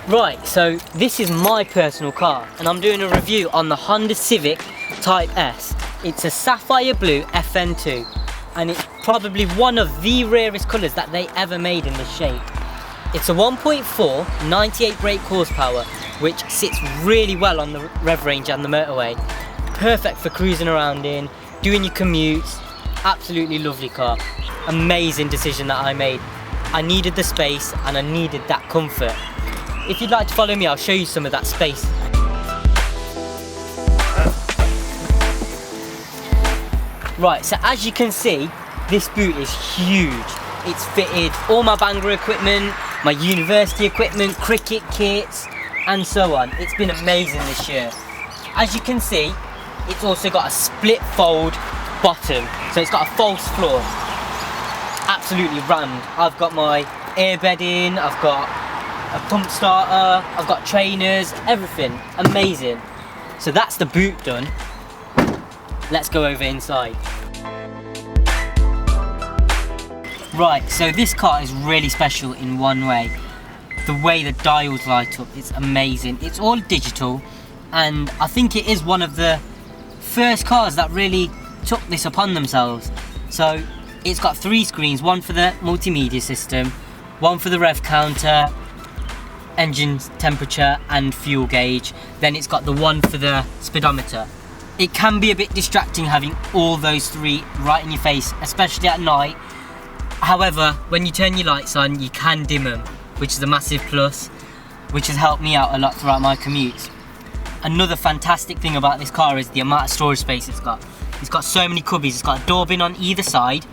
Right, so this is my personal car and I'm doing a review on the Honda Civic Type S. It's a sapphire blue FN2 and it's probably one of the rarest colours that they ever made in this shape. It's a 1.4, 98 brake horsepower, which sits really well on the rev range and the motorway. Perfect for cruising around in, doing your commutes. Absolutely lovely car. Amazing decision that I made. I needed the space and I needed that comfort. If you'd like to follow me, I'll show you some of that space. Right, so as you can see, this boot is huge. It's fitted all my Bangor equipment, my university equipment, cricket kits, and so on. It's been amazing this year. As you can see, it's also got a split fold bottom, so it's got a false floor. Absolutely rammed. I've got my airbed in, I've got a pump starter, I've got trainers, everything. Amazing. So that's the boot done. Let's go over inside. Right, so this car is really special in one way. The way the dials light up, it's amazing. It's all digital, and I think it is one of the first cars that really took this upon themselves. So it's got 3 screens, one for the multimedia system, one for the rev counter, engine temperature and fuel gauge, then it's got the one for the speedometer. It can be a bit distracting having all those 3 right in your face, especially at night. However, when you turn your lights on, you can dim them, which is a massive plus, which has helped me out a lot throughout my commutes. Another fantastic thing about this car is the amount of storage space it's got. It's got so many cubbies. It's got a door bin on either side,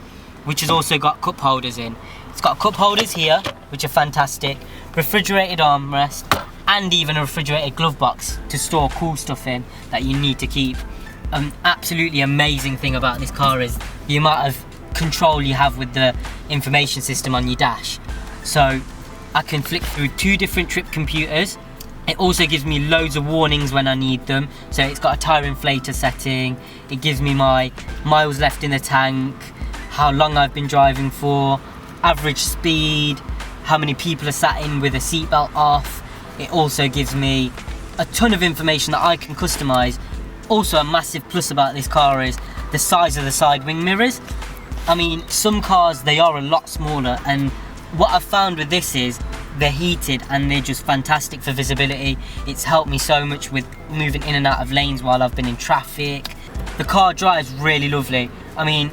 which has also got cup holders in. It's got cup holders here, which are fantastic, refrigerated armrest, and even a refrigerated glove box to store cool stuff in that you need to keep. An absolutely amazing thing about this car is the amount of control you have with the information system on your dash. So I can flick through 2 different trip computers. It also gives me loads of warnings when I need them. So it's got a tyre inflator setting, it gives me my miles left in the tank, how long I've been driving for, average speed, how many people are sat in with a seatbelt off. It also gives me a ton of information that I can customise. Also, a massive plus about this car is the size of the side wing mirrors. I mean, some cars, they are a lot smaller, and what I've found with this is they're heated and they're just fantastic for visibility. It's helped me so much with moving in and out of lanes while I've been in traffic. The car drives really lovely. I mean,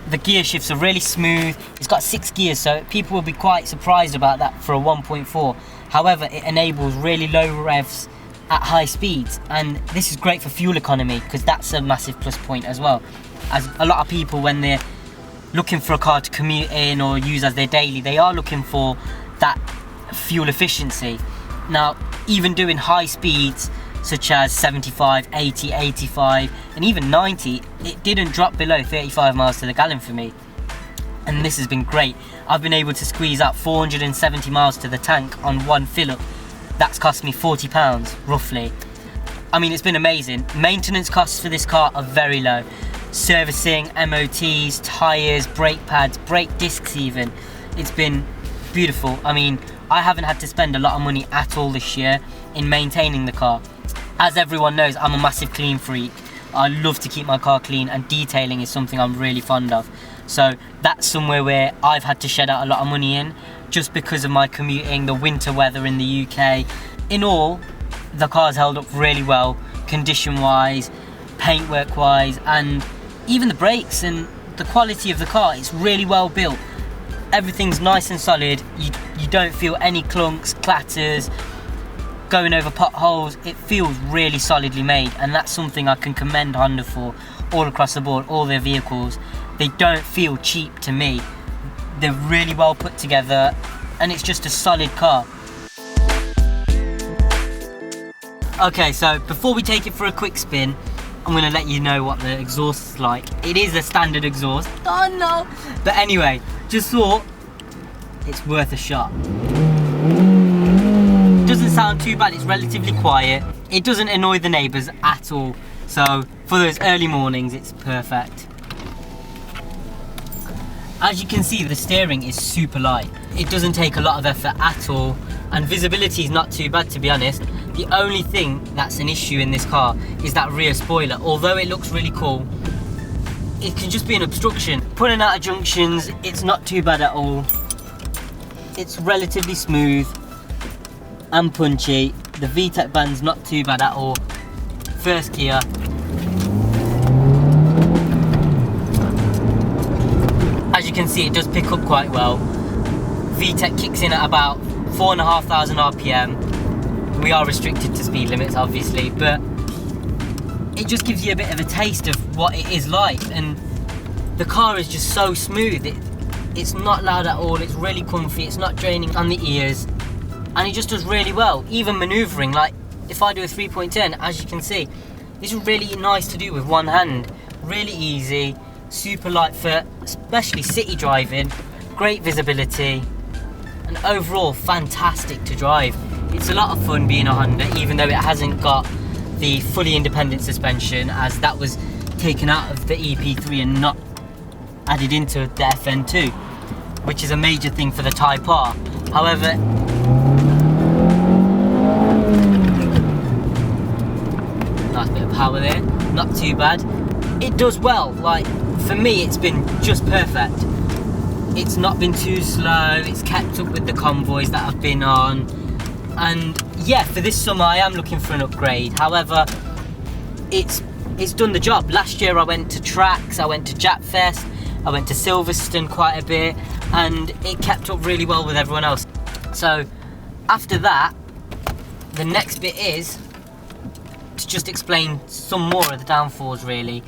the gear shifts are really smooth. It's got 6 gears, so people will be quite surprised about that for a 1.4. However, it enables really low revs at high speeds, and this is great for fuel economy because that's a massive plus point as well. As a lot of people, when they're looking for a car to commute in or use as their daily, they are looking for that fuel efficiency. Now, even doing high speeds such as 75, 80, 85 and even 90, it didn't drop below 35 miles to the gallon for me, and this has been great. I've been able to squeeze out 470 miles to the tank on one fill up. That's cost me £40 roughly. I mean, it's been amazing. Maintenance costs for this car are very low. Servicing, MOTs, tyres, brake pads, brake discs even. It's been beautiful. I mean, I haven't had to spend a lot of money at all this year in maintaining the car. As everyone knows, I'm a massive clean freak. I love to keep my car clean, and detailing is something I'm really fond of. So that's somewhere where I've had to shed out a lot of money in, just because of my commuting, the winter weather in the UK. In all, the car's held up really well, condition wise, paintwork wise, and even the brakes and the quality of the car. It's really well built. Everything's nice and solid. You don't feel any clunks, clatters, going over potholes. It feels really solidly made, and that's something I can commend Honda for all across the board. All their vehicles, they don't feel cheap to me. They're really well put together, and it's just a solid car. Okay, so before we take it for a quick spin, I'm going to let you know what the exhaust is like. It is a standard exhaust. Oh no! But anyway, just thought it's worth a shot. Doesn't sound too bad, it's relatively quiet. It doesn't annoy the neighbours at all. So for those early mornings, it's perfect. As you can see, the steering is super light. It doesn't take a lot of effort at all, and visibility is not too bad, to be honest. The only thing that's an issue in this car is that rear spoiler. Although it looks really cool, it can just be an obstruction. Pulling out of junctions, it's not too bad at all. It's relatively smooth and punchy. The VTEC band's not too bad at all. First gear. As you can see, it does pick up quite well. VTEC kicks in at about 4,500 RPM. We are restricted to speed limits, obviously, but it just gives you a bit of a taste of what it is like. And the car is just so smooth. It's not loud at all. It's really comfy. It's not draining on the ears, and it just does really well. Even manoeuvring, like if I do a 3.10, as you can see, this is really nice to do with one hand. Really easy. Super light foot, especially city driving, great visibility, and overall fantastic to drive. It's a lot of fun being a Honda, even though it hasn't got the fully independent suspension, as that was taken out of the EP3 and not added into the FN2, which is a major thing for the Type R. However, nice bit of power there, not too bad. It does well. Like, for me, it's been just perfect. It's not been too slow. It's kept up with the convoys that I've been on. And yeah, for this summer, I am looking for an upgrade. However, it's done the job. Last year, I went to tracks. I went to Japfest. I went to Silverstone quite a bit, and it kept up really well with everyone else. So after that, the next bit is to just explain some more of the downfalls, really.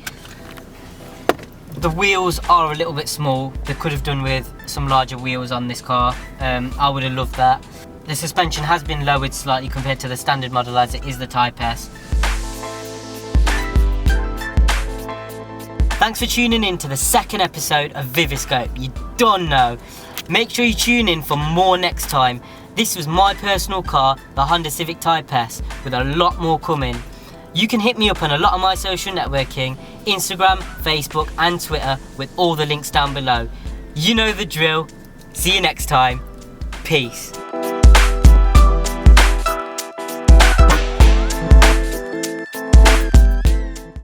The wheels are a little bit small. They could have done with some larger wheels on this car. I would have loved that. The suspension has been lowered slightly compared to the standard model, as it is the Type S. Thanks for tuning in to the second episode of Viviscope. You don't know. Make sure you tune in for more next time. This was my personal car, the Honda Civic Type S, with a lot more coming. You can hit me up on a lot of my social networking, Instagram, Facebook and Twitter, with all the links down below. You know the drill. See you next time. Peace.